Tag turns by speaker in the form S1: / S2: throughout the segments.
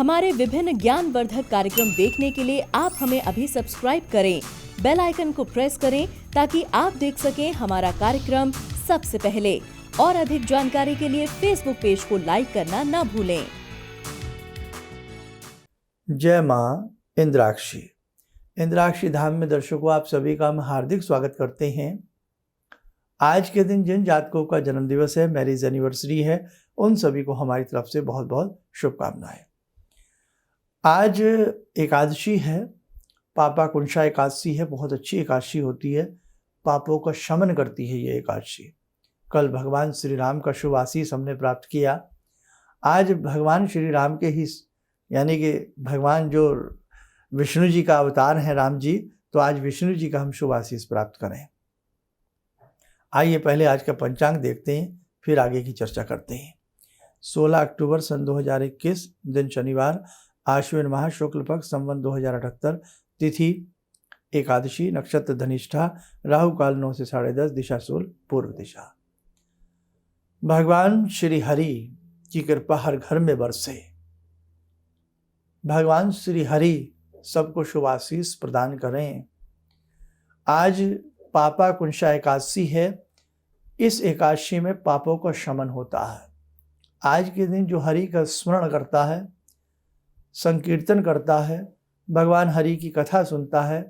S1: हमारे विभिन्न ज्ञानवर्धक कार्यक्रम देखने के लिए आप हमें अभी सब्सक्राइब करें, बेल आइकन को प्रेस करें ताकि आप देख सकें हमारा कार्यक्रम सबसे पहले। और अधिक जानकारी के लिए फेसबुक पेज को लाइक करना न भूलें।
S2: जय माँ इंद्राक्षी। इंद्राक्षी धाम में दर्शकों आप सभी का हम हार्दिक स्वागत करते हैं। आज के दिन जिन जातकों का जन्मदिवस है, मैरिज एनिवर्सरी है, उन सभी को हमारी तरफ से बहुत बहुत शुभकामनाएं। आज एकादशी है, पापा कुंशा एकादशी है। बहुत अच्छी एकादशी होती है, पापों का शमन करती है ये एकादशी। कल भगवान श्री राम का शुभ आशीष हमने प्राप्त किया। आज भगवान श्री राम के ही यानी कि भगवान जो विष्णु जी का अवतार हैं राम जी, तो आज विष्णु जी का हम शुभ आशीष प्राप्त करें। आइए पहले आज का पंचांग देखते हैं, फिर आगे की चर्चा करते हैं। 16 अक्टूबर सन 2021, दिन शनिवार, आश्विन माह शुक्ल पक्ष, संवत 2078, तिथि एकादशी, नक्षत्र धनिष्ठा, राहु काल 9 से 10:30, दिशा सूल पूर्व दिशा। भगवान श्री हरि की कृपा हर घर में बरसे। भगवान श्री हरि सबको शुभ आशीष प्रदान करें। आज पापा कुंशा एकादशी है। इस एकादशी में पापों का शमन होता है। आज के दिन जो हरि का स्मरण करता है, संकीर्तन करता है, भगवान हरि की कथा सुनता है,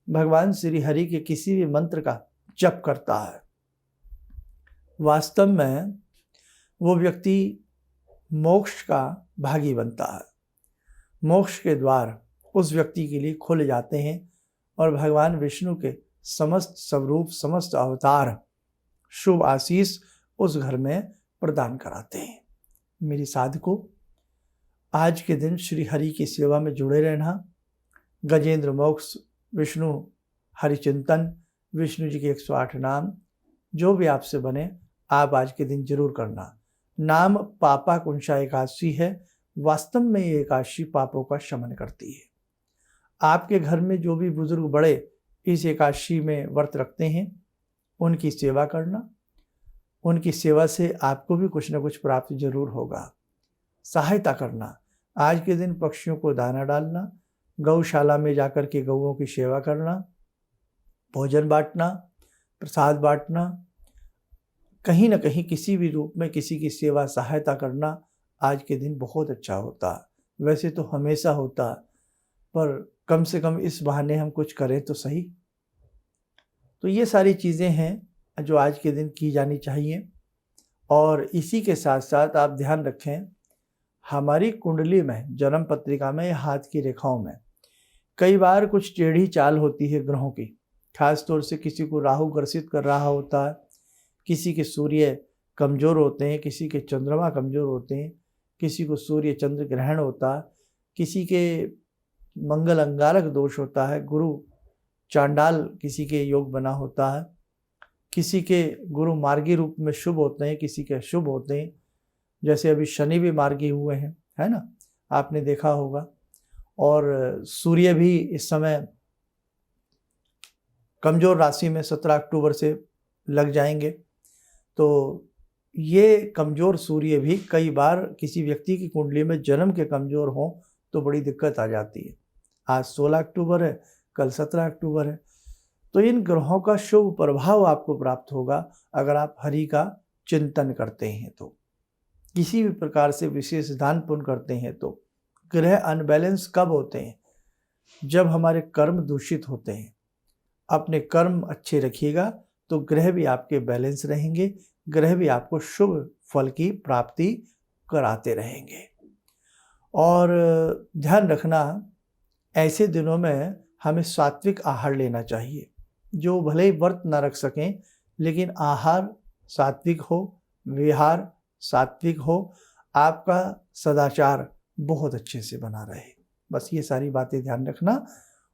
S2: भगवान श्री हरि के किसी भी मंत्र का जप करता है, वास्तव में वो व्यक्ति मोक्ष का भागी बनता है। मोक्ष के द्वार उस व्यक्ति के लिए खुल जाते हैं और भगवान विष्णु के समस्त स्वरूप, समस्त अवतार शुभ आशीष उस घर में प्रदान कराते हैं। मेरी साधकों, आज के दिन श्री हरि की सेवा में जुड़े रहना, गजेंद्र मोक्ष, विष्णु हरिचिंतन, विष्णु जी के 108 नाम जो भी आपसे बने आप आज के दिन जरूर करना। नाम पापा कुंशा एकादशी है। वास्तव में ये एकादशी पापों का शमन करती है। आपके घर में जो भी बुजुर्ग बड़े इस एकादशी में व्रत रखते हैं, उनकी सेवा करना। उनकी सेवा से आपको भी कुछ न कुछ प्राप्त जरूर होगा। सहायता करना। आज के दिन पक्षियों को दाना डालना, गौशाला में जाकर के गौओं की सेवा करना, भोजन बांटना, प्रसाद बांटना, कहीं ना कहीं किसी भी रूप में किसी की सेवा सहायता करना आज के दिन बहुत अच्छा होता है। वैसे तो हमेशा होता, पर कम से कम इस बहाने हम कुछ करें तो सही। तो ये सारी चीज़ें हैं जो आज के दिन की जानी चाहिए। और इसी के साथ साथ आप ध्यान रखें, हमारी कुंडली में, जन्म पत्रिका में या हाथ की रेखाओं में कई बार कुछ टेढ़ी चाल होती है ग्रहों की। खास तौर से किसी को राहु ग्रसित कर रहा होता है, किसी के सूर्य कमज़ोर होते हैं, किसी के चंद्रमा कमज़ोर होते हैं, किसी को सूर्य चंद्र ग्रहण होता है, किसी के मंगल अंगारक दोष होता है, गुरु चांडाल किसी के योग बना होता है, किसी के गुरु मार्गी रूप में शुभ होते हैं, किसी के अशुभ होते हैं। जैसे अभी शनि भी मार्गी हुए हैं, है ना, आपने देखा होगा। और सूर्य भी इस समय कमज़ोर राशि में 17 अक्टूबर से लग जाएंगे। तो ये कमज़ोर सूर्य भी कई बार किसी व्यक्ति की कुंडली में जन्म के कमज़ोर हों तो बड़ी दिक्कत आ जाती है। आज 16 अक्टूबर है, कल 17 अक्टूबर है। तो इन ग्रहों का शुभ प्रभाव आपको प्राप्त होगा अगर आप हरि का चिंतन करते हैं तो, किसी भी प्रकार से विशेष दान पुण्य करते हैं तो। ग्रह अनबैलेंस कब होते हैं? जब हमारे कर्म दूषित होते हैं। अपने कर्म अच्छे रखिएगा तो ग्रह भी आपके बैलेंस रहेंगे, ग्रह भी आपको शुभ फल की प्राप्ति कराते रहेंगे। और ध्यान रखना, ऐसे दिनों में हमें सात्विक आहार लेना चाहिए। जो भले ही व्रत ना रख सकें, लेकिन आहार सात्विक हो, विहार सात्विक हो, आपका सदाचार बहुत अच्छे से बना रहे। बस ये सारी बातें ध्यान रखना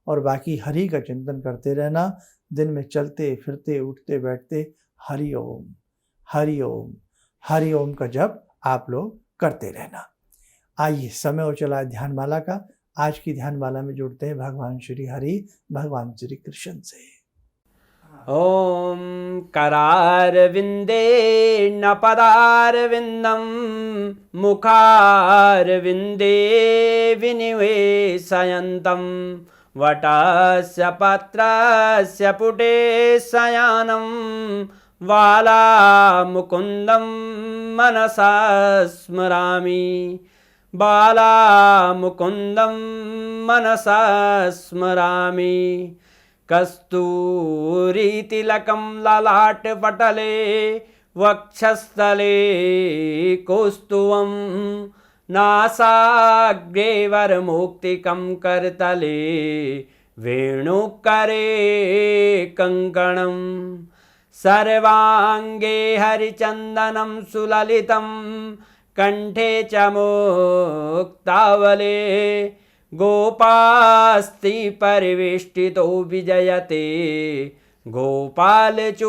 S2: और बाकी हरि का चिंतन करते रहना। दिन में चलते फिरते उठते बैठते हरि ओम हरि ओम हरि ओम का जप आप लोग करते रहना। आइए, समय हो चला है ध्यानमाला का। आज की ध्यानमाला में जुड़ते हैं भगवान श्री हरि, भगवान श्री कृष्ण से।
S3: ॐ करारविन्दे न पदारविन्दं मुखारविन्दे विनिवेशयन्तं वटस्य पत्रस्य पुटे शयानं बालामुकुन्दं मनसा स्मरामि बालामुकुन्दं मनसा स्मरामि कस्तूरीतिलकं ललाटपटले वक्षस्थले कौस्तुभं नासाग्रे वरमौक्तिकं करतले वेणुकरे कङ्कणं सर्वाङ्गे हरिचन्दनं सुललितं कंठे च मुक्तावले गोपास्ति परिवेष्टितो विजयते गोपालचूडामणि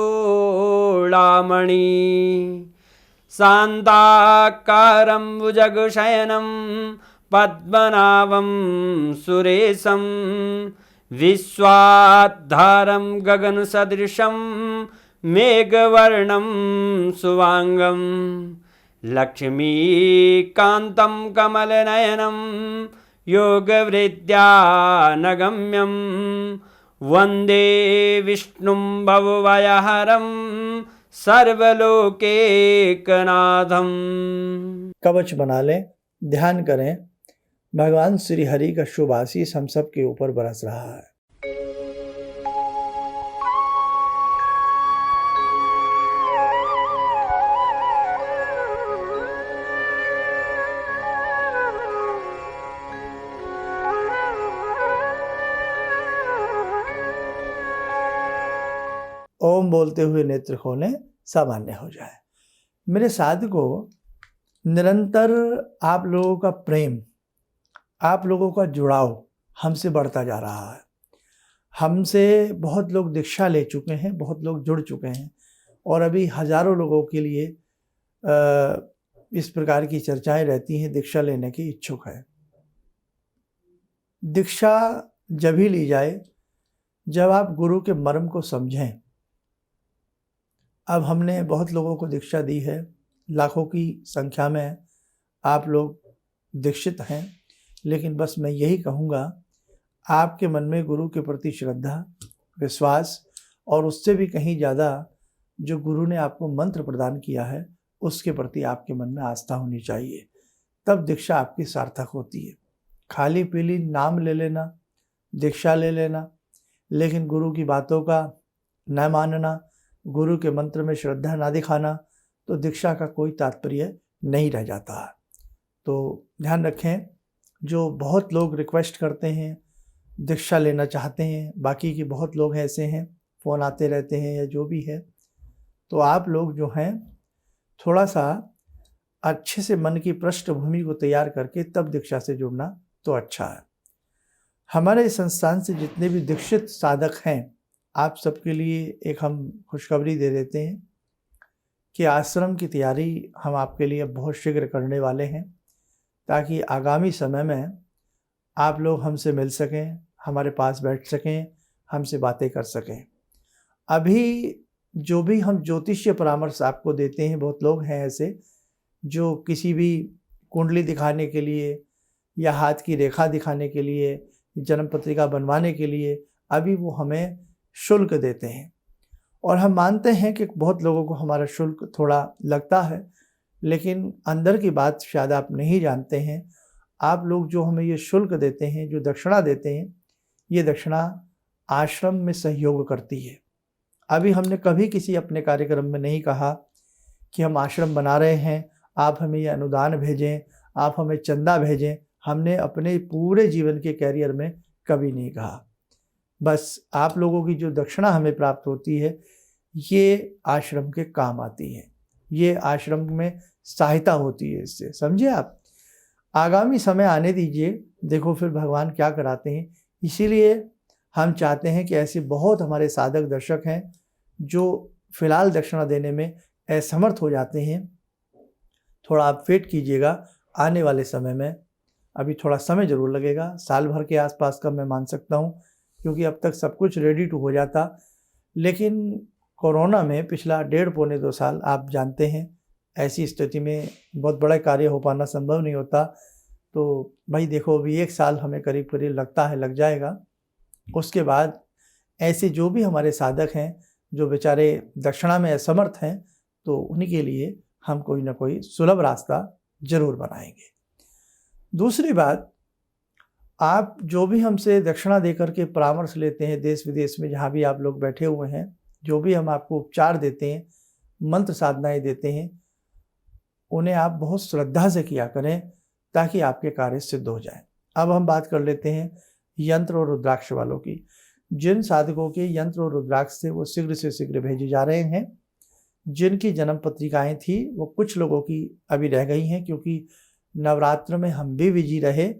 S3: शान्ताकारं भुजगशयनं पद्मनाभं सुरेशं विश्वाधारं गगनसदृशं मेघवर्णं शुभांगं लक्ष्मीकान्तं कमलनयनं योगवृद्ध्यानगम्यं वन्दे विष्णुं भवभयहरं सर्वलोकैकनाथं।
S2: कवच बना लें, ध्यान करें, भगवान श्री हरि का शुभ आशीष हम सब के ऊपर बरस रहा है। ओम बोलते हुए नेत्र खोलें, सामान्य हो जाए। मेरे साधकों, निरंतर आप लोगों का प्रेम, आप लोगों का जुड़ाव हमसे बढ़ता जा रहा है। हमसे बहुत लोग दीक्षा ले चुके हैं, बहुत लोग जुड़ चुके हैं और अभी हजारों लोगों के लिए इस प्रकार की चर्चाएं रहती हैं, दीक्षा लेने की इच्छुक है। दीक्षा जब ही ली जाए जब आप गुरु के मर्म को समझें। अब हमने बहुत लोगों को दीक्षा दी है, लाखों की संख्या में आप लोग दीक्षित हैं, लेकिन बस मैं यही कहूँगा, आपके मन में गुरु के प्रति श्रद्धा, विश्वास और उससे भी कहीं ज़्यादा जो गुरु ने आपको मंत्र प्रदान किया है उसके प्रति आपके मन में आस्था होनी चाहिए, तब दीक्षा आपकी सार्थक होती है। खाली पीली नाम ले लेना, दीक्षा ले लेना, लेकिन गुरु की बातों का न मानना, गुरु के मंत्र में श्रद्धा ना दिखाना, तो दीक्षा का कोई तात्पर्य नहीं रह जाता है। तो ध्यान रखें, जो बहुत लोग रिक्वेस्ट करते हैं, दीक्षा लेना चाहते हैं, बाकी के बहुत लोग ऐसे हैं, फ़ोन आते रहते हैं या जो भी है, तो आप लोग जो हैं थोड़ा सा अच्छे से मन की पृष्ठभूमि को तैयार करके तब दीक्षा से जुड़ना तो अच्छा है। हमारे संस्थान से जितने भी दीक्षित साधक हैं, आप सबके लिए एक हम खुशखबरी दे देते हैं कि आश्रम की तैयारी हम आपके लिए बहुत शीघ्र करने वाले हैं, ताकि आगामी समय में आप लोग हमसे मिल सकें, हमारे पास बैठ सकें, हमसे बातें कर सकें। अभी जो भी हम ज्योतिषीय परामर्श आपको देते हैं, बहुत लोग हैं ऐसे जो किसी भी कुंडली दिखाने के लिए या हाथ की रेखा दिखाने के लिए, जन्म पत्रिका बनवाने के लिए अभी वो हमें शुल्क देते हैं, और हम मानते हैं कि बहुत लोगों को हमारा शुल्क थोड़ा लगता है, लेकिन अंदर की बात शायद आप नहीं जानते हैं। आप लोग जो हमें ये शुल्क देते हैं, जो दक्षिणा देते हैं, ये दक्षिणा आश्रम में सहयोग करती है। अभी हमने कभी किसी अपने कार्यक्रम में नहीं कहा कि हम आश्रम बना रहे हैं, आप हमें ये अनुदान भेजें, आप हमें चंदा भेजें। हमने अपने पूरे जीवन के कैरियर में कभी नहीं कहा। बस आप लोगों की जो दक्षिणा हमें प्राप्त होती है, ये आश्रम के काम आती है, ये आश्रम में सहायता होती है इससे, समझे आप। आगामी समय आने दीजिए, देखो फिर भगवान क्या कराते हैं। इसीलिए हम चाहते हैं कि ऐसे बहुत हमारे साधक दर्शक हैं जो फिलहाल दक्षिणा देने में असमर्थ हो जाते हैं। थोड़ा आप वेट कीजिएगा, आने वाले समय में, अभी थोड़ा समय ज़रूर लगेगा, साल भर के आसपास का मैं मान सकता हूँ, क्योंकि अब तक सब कुछ रेडी टू हो जाता, लेकिन कोरोना में पिछला 1.5-2 साल आप जानते हैं, ऐसी स्थिति में बहुत बड़ा कार्य हो पाना संभव नहीं होता। तो भाई देखो, अभी 1 साल हमें करीब करीब लगता है लग जाएगा। उसके बाद ऐसे जो भी हमारे साधक हैं, जो बेचारे दक्षिणा में असमर्थ हैं, तो उन्हीं के लिए हम कोई ना कोई सुलभ रास्ता जरूर बनाएंगे। दूसरी बात, आप जो भी हमसे दक्षिणा देकर के परामर्श लेते हैं, देश विदेश में जहाँ भी आप लोग बैठे हुए हैं, जो भी हम आपको उपचार देते हैं, मंत्र साधनाएं देते हैं, उन्हें आप बहुत श्रद्धा से किया करें ताकि आपके कार्य सिद्ध हो जाए। अब हम बात कर लेते हैं यंत्र और रुद्राक्ष वालों की। जिन साधकों के यंत्र और रुद्राक्ष से वो शीघ्र से शीघ्र भेजे जा रहे हैं, जिनकी जन्म पत्रिकाएं थी वो कुछ लोगों की अभी रह गई हैं, क्योंकि नवरात्र में हम भी बिजी रहे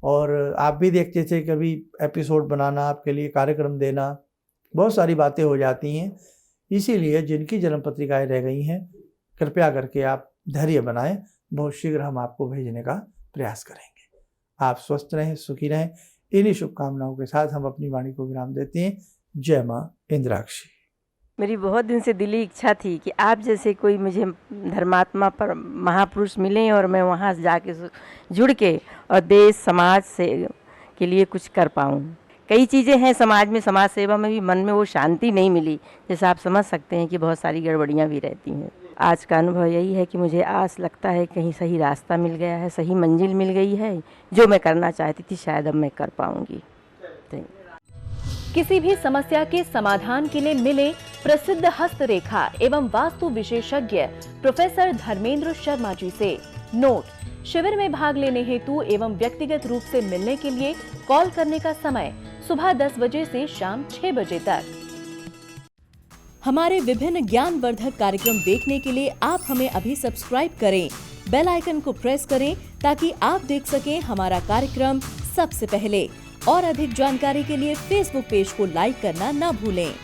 S2: और आप भी देखते थे कभी एपिसोड बनाना, आपके लिए कार्यक्रम देना, बहुत सारी बातें हो जाती हैं। इसीलिए जिनकी जन्म पत्रिकाएं रह गई हैं, कृपया करके आप धैर्य बनाएं, बहुत शीघ्र हम आपको भेजने का प्रयास करेंगे। आप स्वस्थ रहें, सुखी रहें। इन्हीं शुभकामनाओं के साथ हम अपनी वाणी को विराम देते हैं। जय माँ इंद्राक्षी।
S4: मेरी बहुत दिन से दिली इच्छा थी कि आप जैसे कोई मुझे धर्मात्मा पर महापुरुष मिलें और मैं वहाँ जाके जुड़ के और देश समाज से के लिए कुछ कर पाऊँ। कई चीज़ें हैं समाज में, समाज सेवा में भी मन में वो शांति नहीं मिली, जैसे आप समझ सकते हैं कि बहुत सारी गड़बड़ियाँ भी रहती हैं। आज का अनुभव यही है कि मुझे आस लगता है कहीं सही रास्ता मिल गया है, सही मंजिल मिल गई है। जो मैं करना चाहती थी शायद अब मैं कर पाऊँगी।
S1: किसी भी समस्या के समाधान के लिए मिले प्रसिद्ध हस्तरेखा एवं वास्तु विशेषज्ञ प्रोफेसर धर्मेंद्र शर्मा जी से। नोट: शिविर में भाग लेने हेतु एवं व्यक्तिगत रूप से मिलने के लिए कॉल करने का समय सुबह 10 बजे से शाम 6 बजे तक। हमारे विभिन्न ज्ञानवर्धक कार्यक्रम देखने के लिए आप हमें अभी सब्सक्राइब करें, बेल आइकन को प्रेस करें ताकि आप देख सकें हमारा कार्यक्रम सबसे पहले। और अधिक जानकारी के लिए फेसबुक पेज को लाइक करना न भूलें।